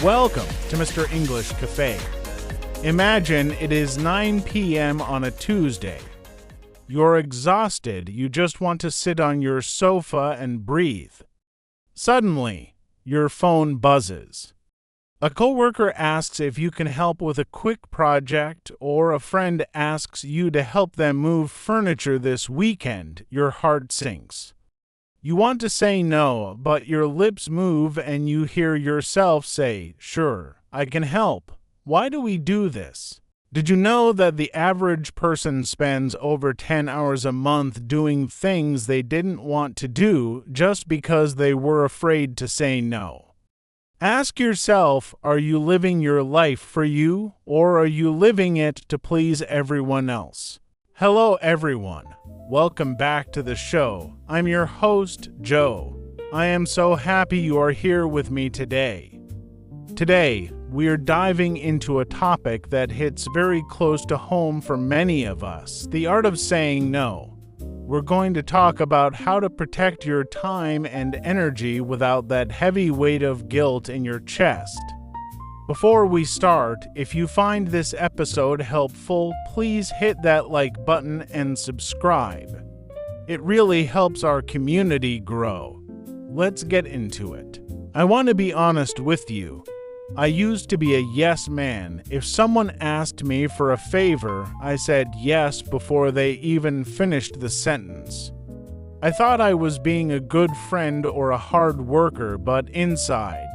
Welcome to Mr. English Cafe. Imagine it is 9 p.m. on a Tuesday. You're exhausted, you just want to sit on your sofa and breathe. Suddenly, your phone buzzes. A coworker asks if you can help with a quick project, or a friend asks you to help them move furniture this weekend. Your heart sinks. You want to say no, but your lips move and you hear yourself say, "Sure, I can help." Why do we do this? Did you know that the average person spends over 10 hours a month doing things they didn't want to do just because they were afraid to say no? Ask yourself, are you living your life for you, or are you living it to please everyone else? Hello, everyone. Welcome back to the show. I'm your host, Joe. I am so happy you are here with me today. Today, we are diving into a topic that hits very close to home for many of us, the art of saying no. We're going to talk about how to protect your time and energy without that heavy weight of guilt in your chest. Before we start, if you find this episode helpful, please hit that like button and subscribe. It really helps our community grow. Let's get into it. I want to be honest with you. I used to be a yes man. If someone asked me for a favor, I said yes before they even finished the sentence. I thought I was being a good friend or a hard worker, but inside,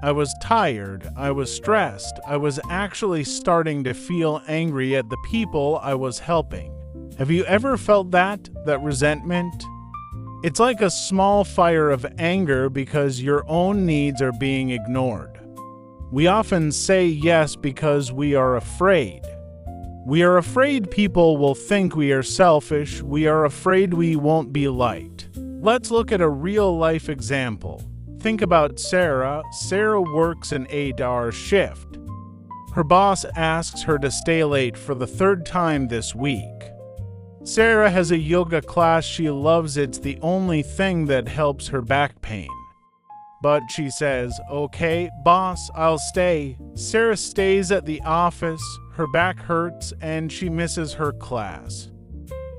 I was tired, I was stressed, I was actually starting to feel angry at the people I was helping. Have you ever felt that resentment? It's like a small fire of anger because your own needs are being ignored. We often say yes because we are afraid. We are afraid people will think we are selfish. We are afraid we won't be liked. Let's look at a real-life example. Think about Sarah. Sarah works an 8-hour shift. Her boss asks her to stay late for the third time this week. Sarah has a yoga class she loves. It's the only thing that helps her back pain. But she says, "Okay, boss, I'll stay." Sarah stays at the office, her back hurts, and she misses her class.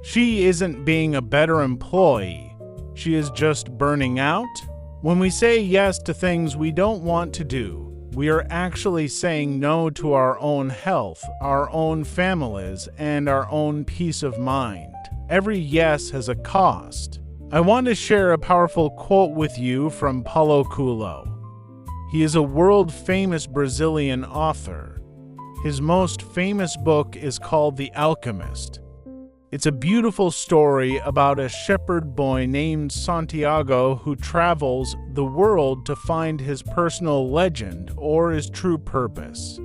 She isn't being a better employee. She is just burning out. When we say yes to things we don't want to do, we are actually saying no to our own health, our own families, and our own peace of mind. Every yes has a cost. I want to share a powerful quote with you from Paulo Coelho. He is a world-famous Brazilian author. His most famous book is called The Alchemist. It's a beautiful story about a shepherd boy named Santiago who travels the world to find his personal legend or his true purpose.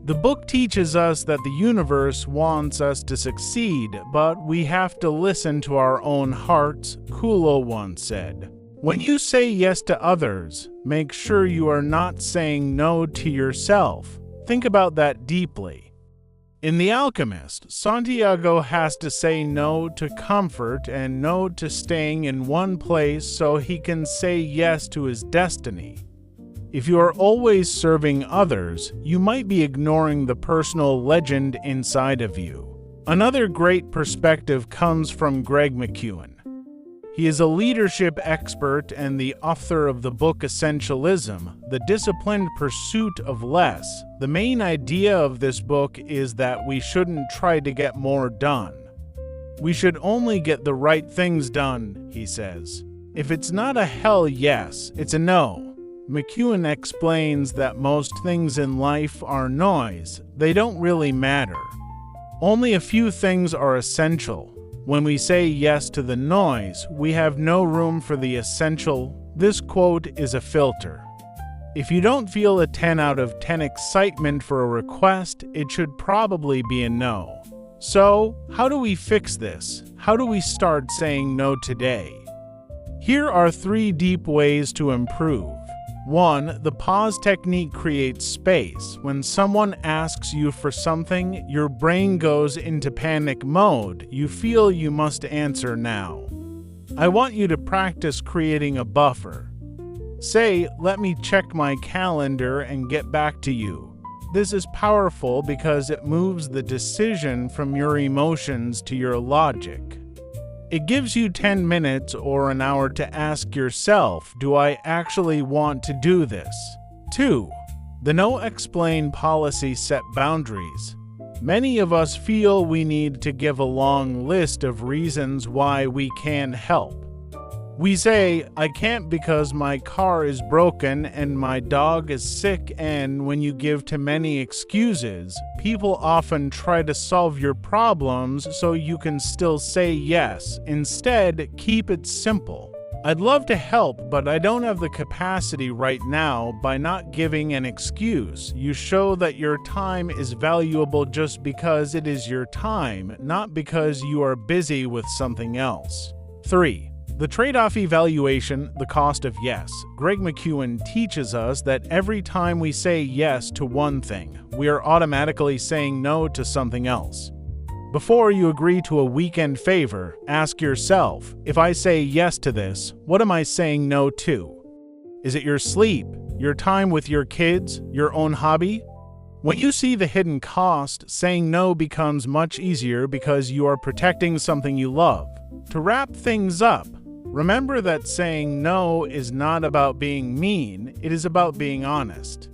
The book teaches us that the universe wants us to succeed, but we have to listen to our own hearts, Coelho once said. When you say yes to others, make sure you are not saying no to yourself. Think about that deeply. In The Alchemist, Santiago has to say no to comfort and no to staying in one place so he can say yes to his destiny. If you are always serving others, you might be ignoring the personal legend inside of you. Another great perspective comes from Greg McKeown. He is a leadership expert and the author of the book Essentialism, The Disciplined Pursuit of Less. The main idea of this book is that we shouldn't try to get more done. We should only get the right things done, he says. If it's not a hell yes, it's a no. McKeown explains that most things in life are noise. They don't really matter. Only a few things are essential. When we say yes to the noise, we have no room for the essential. This quote is a filter. If you don't feel a 10 out of 10 excitement for a request, it should probably be a no. So, how do we fix this? How do we start saying no today? Here are 3 deep ways to improve. 1. The pause technique creates space. When someone asks you for something, your brain goes into panic mode. You feel you must answer now. I want you to practice creating a buffer. Say, "Let me check my calendar and get back to you." This is powerful because it moves the decision from your emotions to your logic. It gives you 10 minutes or an hour to ask yourself, do I actually want to do this? 2. The no-explain policy set boundaries. Many of us feel we need to give a long list of reasons why we can't help. We say, "I can't because my car is broken and my dog is sick," and when you give too many excuses, people often try to solve your problems so you can still say yes. Instead, keep it simple. "I'd love to help, but I don't have the capacity right now." By not giving an excuse, you show that your time is valuable just because it is your time, not because you are busy with something else. 3. The trade-off evaluation, the cost of yes. Greg McKeown teaches us that every time we say yes to one thing, we are automatically saying no to something else. Before you agree to a weekend favor, ask yourself, if I say yes to this, what am I saying no to? Is it your sleep, your time with your kids, your own hobby? When you see the hidden cost, saying no becomes much easier because you are protecting something you love. To wrap things up, remember that saying no is not about being mean, it is about being honest.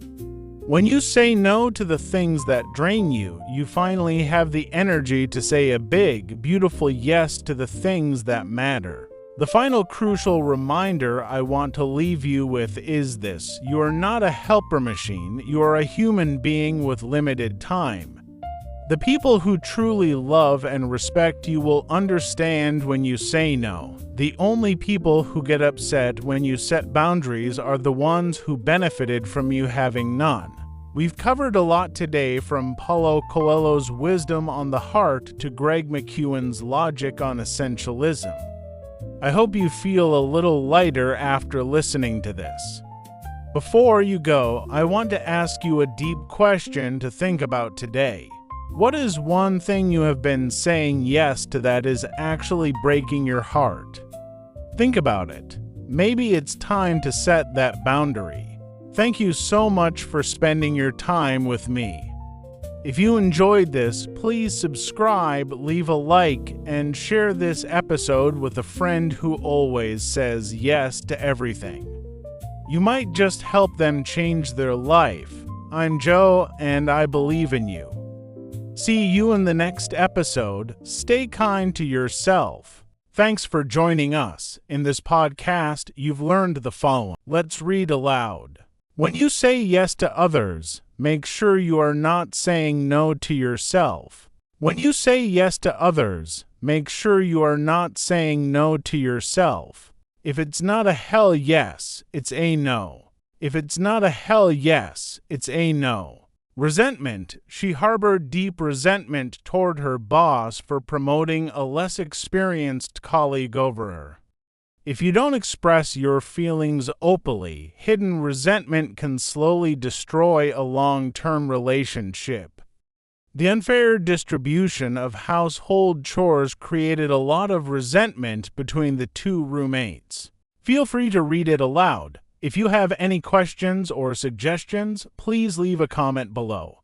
When you say no to the things that drain you, you finally have the energy to say a big, beautiful yes to the things that matter. The final crucial reminder I want to leave you with is this: you are not a helper machine, you are a human being with limited time. The people who truly love and respect you will understand when you say no. The only people who get upset when you set boundaries are the ones who benefited from you having none. We've covered a lot today, from Paulo Coelho's wisdom on the heart to Greg McKeown's logic on essentialism. I hope you feel a little lighter after listening to this. Before you go, I want to ask you a deep question to think about today. What is one thing you have been saying yes to that is actually breaking your heart? Think about it. Maybe it's time to set that boundary. Thank you so much for spending your time with me. If you enjoyed this, please subscribe, leave a like, and share this episode with a friend who always says yes to everything. You might just help them change their life. I'm Joe, and I believe in you. See you in the next episode. Stay kind to yourself. Thanks for joining us. In this podcast, you've learned the following. Let's read aloud. When you say yes to others, make sure you are not saying no to yourself. When you say yes to others, make sure you are not saying no to yourself. If it's not a hell yes, it's a no. If it's not a hell yes, it's a no. Resentment. She harbored deep resentment toward her boss for promoting a less experienced colleague over her. If you don't express your feelings openly, hidden resentment can slowly destroy a long-term relationship. The unfair distribution of household chores created a lot of resentment between the two roommates. Feel free to read it aloud. If you have any questions or suggestions, please leave a comment below.